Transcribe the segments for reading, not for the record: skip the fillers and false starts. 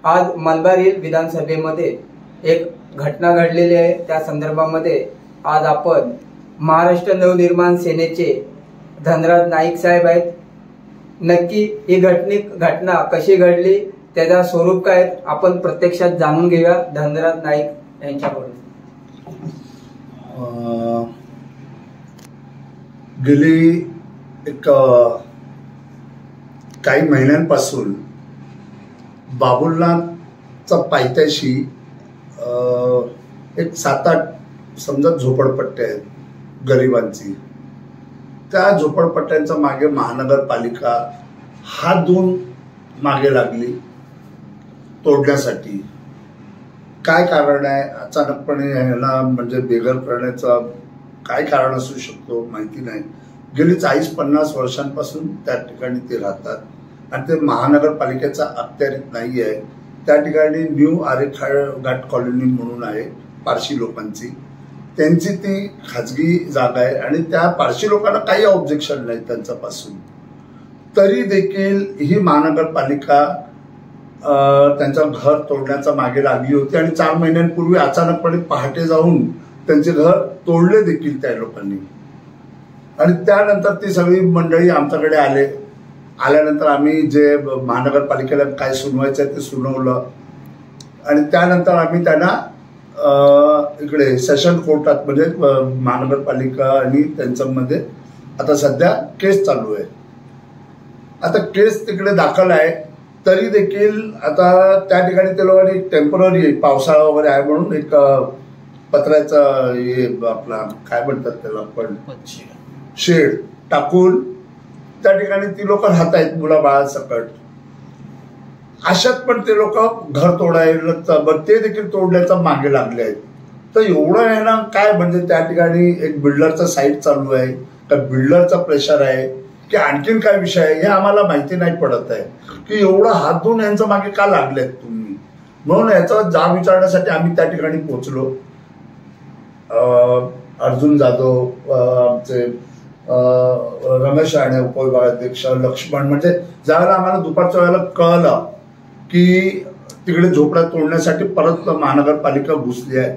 आज मलबार हिल विधानसभेमध्ये एक घटना घडलेली आहे। त्या संदर्भामध्ये आज आपण महाराष्ट्र नवनिर्माण सेनेचे धनराज नाईक साहेब आहेत। नक्की ही घटना कशी घडली, त्याचा स्वरूप काय, आपण प्रत्यक्षात जाणून घेऊया धनराज नाईक यांच्याकडून। गेली एक काही महिन्यांपासून बाबुलनाथच्या पायथ्याशी एक 7-8 समजा झोपडपट्ट्या आहेत गरिबांची। त्या झोपडपट्ट्यांच्या मागे महानगरपालिका हात धुवून मागे लागली तोडण्यासाठी। काय कारण आहे, अचानकपणे ह्याला म्हणजे बेघर करण्याचं काय कारण असू शकतो माहिती नाही। गेली 40-50 वर्षांपासून त्या ठिकाणी ते राहतात आणि ते महानगरपालिकेचा अखत्यारीत नाही आहे। त्या ठिकाणी न्यू आरेघाट कॉलनी म्हणून आहे पारशी लोकांची, त्यांची ती खाजगी जागा आहे आणि त्या पारशी लोकांना काही ऑब्जेक्शन नाही त्यांच्यापासून। तरी देखील ही महानगरपालिका त्यांचं घर तोडण्याचा मागे लागली होती आणि 4 महिन्यांपूर्वी अचानकपणे पहाटे जाऊन त्यांचे घर तोडले देखील त्या लोकांनी। आणि त्यानंतर ती सगळी मंडळी आमच्याकडे आल्यानंतर आम्ही जे महानगरपालिकेला काय सुनवायचं ते सुनावलं आणि त्यानंतर आम्ही त्यांना इकडे सेशन कोर्टात म्हणजे महानगरपालिका आणि त्यांच्यामध्ये आता सध्या केस चालू आहे। आता केस तिकडे दाखल आहे, तरी देखील आता त्या ठिकाणी ते लोकांनी टेम्पररी पावसाळा वगैरे आहे म्हणून एक पत्र्याचं हे आपला काय म्हणतात त्याला आपण शेड टाकून त्या ठिकाणी ती लोक राहत आहेत मुलाबाळासकट। अशात पण ते लोक घर तोडायला ते देखील तोडण्याचा मागे लागले आहेत। तर एवढं आहे ना, काय म्हणजे त्या ठिकाणी एक बिल्डरचा साईट चालू आहे का, बिल्डरचा प्रेशर आहे की आणखीन काय विषय आहे हे आम्हाला माहिती नाही पडत आहे की एवढं हात धुवून यांच्या मागे का लागलेत तुम्ही। म्हणून याचा जाब विचारण्यासाठी आम्ही त्या ठिकाणी पोहोचलो। अर्जुन जाधव, आमचे रमेश राणे उपविभागाध्यक्ष, लक्ष्मण, म्हणजे ज्यावेळेला आम्हाला दुपारच्या वेळेला कळलं की तिकडे झोपड्या तोडण्यासाठी परत महानगरपालिका घुसली आहे,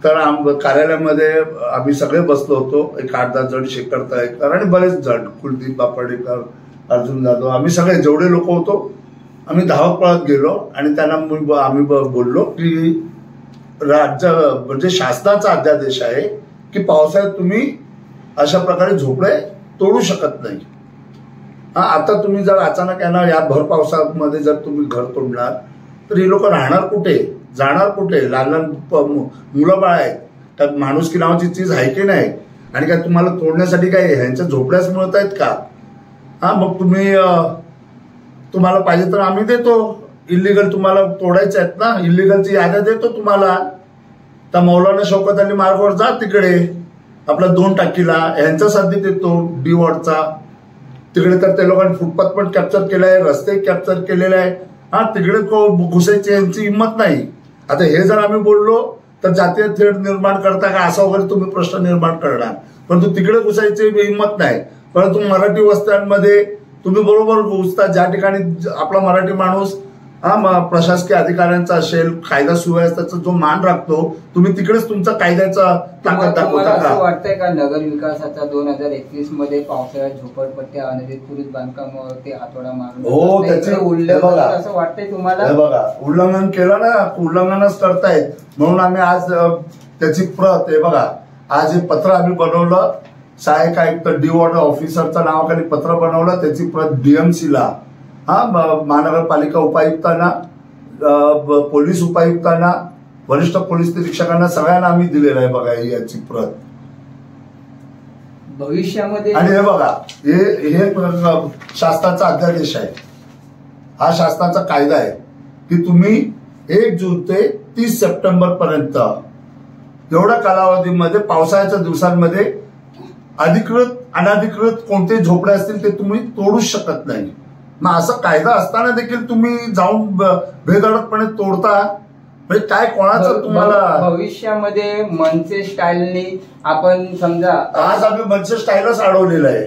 तर कार्यालयामध्ये आम्ही सगळे बसलो होतो। एक 8-10 जण, शेखर तळेकर आणि बरेच जण, कुलदीप बापडेकर, अर्जुन जाधव, आम्ही सगळे जेवढे लोक होतो आम्ही धावत पळत गेलो आणि त्यांना आम्ही बोललो की राज्य म्हणजे शासनाचा अध्यादेश आहे की पावसाळ्यात तुम्ही अशा प्रकारे झोपडे तोडू शकत नाही। आता तुम्ही जर अचानक येणार या भर पावसामध्ये जर तुम्ही घर तोडणार तर ही लोक राहणार कुठे, जाणार कुठे? लहान लहान मुलं बाळ आहेत, त्यात माणुसकी नावाची चीज आहे की नाही? आणि काय तुम्हाला तोडण्यासाठी काय ह्यांच्या झोपड्याच मिळत आहेत का? मग तुम्हाला पाहिजे तर आम्ही देतो, इलिगल तुम्हाला तोडायचे आहेत ना, इलिगलची याद्या देतो तुम्हाला। तर मौलाना शौकत अली मार्गवर जा तिकडे आपला 2 टाकीला, ह्यांचा साध्य देतो डी वॉर्डचा। तिकडे तर ते लोकांनी फुटपाथ पण कॅप्चर केलाय, रस्ते कॅप्चर केलेले आहे। तिकडे घुसायची यांची हिंमत नाही। आता हे जर आम्ही बोललो तर जातीय थेट निर्माण करता का असा वगैरे तुम्ही प्रश्न निर्माण करणार, परंतु तिकडे घुसायची हिंमत नाही। परंतु मराठी वस्त्यांमध्ये तुम्ही बरोबर घुसता, ज्या ठिकाणी आपला मराठी माणूस प्रशासकीय अधिकाऱ्यांचा असेल, कायदा सुव्यवस्थेचा जो मान राखतो, तुम्ही तिकडेच तुमचा कायद्याचा ताकद दाखवता का? वाटतंय का नगर विकासाचा 2021 मध्ये पावसाळ्यात झोपडपट्ट्या अनधिकृत बांधकामावरती हातोडा मारून हो त्याचे उल्लंघन असं वाटतंय तुम्हाला? बघा, उल्लंघन केलं ना, उल्लंघनच करतायत म्हणून आम्ही आज त्याची प्रत हे बघा, आज हे पत्र आम्ही बनवलं, सहाय्यक आयुक्त डी वॉर्ड ऑफिसरच्या नावाखाली पत्र बनवलं, त्याची प्रत डीएमसीला, महानगरपालिका उपायुक्तांना, पोलीस उपायुक्तांना, वरिष्ठ पोलीस निरीक्षकांना, सगळ्यांना आम्ही दिलेलं आहे बघा याची प्रत। भविष्यामध्ये आणि हे बघा, हे शासनाचा अध्यादेश आहे, हा शासनाचा कायदा आहे की तुम्ही 1 जून ते 30 सप्टेंबर पर्यंत एवढ्या कालावधीमध्ये पावसाळ्याच्या दिवसांमध्ये अधिकृत अनधिकृत कोणते झोपडे असतील ते तुम्ही तोडूच शकत नाही। मग असं कायदा असताना देखील तुम्ही जाऊन बेधडकपणे तोडता, म्हणजे काय कोणाचं तुम्हाला? भविष्यामध्ये मनसे स्टाईलनी आपण समजा, आज आम्ही मनसे स्टाईलच अडवलेलं आहे,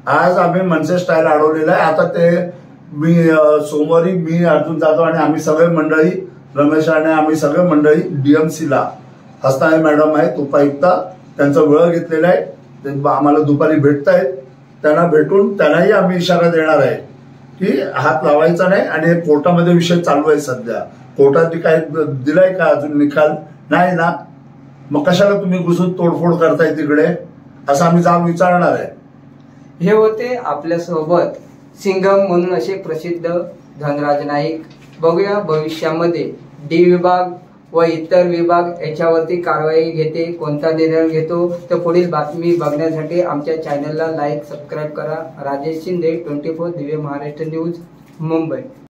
आज आम्ही मनसे स्टाईल अडवलेलं आहे। आता ते सोमवारी मी अर्जुन जातो आणि आम्ही सगळे मंडळी, रमेश आणि आम्ही सगळे मंडळी डीएमसीला, हस्ताने मॅडम आहेत उपायुक्ता, त्यांचा वेळ घेतलेला आहे, ते आम्हाला दुपारी भेटतायत, त्यांना भेटून त्यांनाही आम्ही इशारा देणार आहे की हात लावायचा नाही. आणि हे कोर्टामध्ये विषय चालू आहे सध्या, कोर्टाने काय दिलाय का अजून निकाल? नाही ना, मग कशाला तुम्ही घुसून तोडफोड करताय तिकडे, असं आम्ही जाब विचारणार आहे. हे होते आपल्यासोबत सिंघम म्हणून असे प्रसिद्ध धनराज नाईक. बघूया भविष्यामध्ये डी विभाग व इतर विभाग याच्यावरती कारवाई घेते, कोणता निर्णय घेतो. तर पुढील बातमी बघण्यासाठी आमच्या चॅनलला लाईक सबस्क्राईब करा. राजेश शिंदे, 24 दिव्य महाराष्ट्र न्यूज, मुंबई.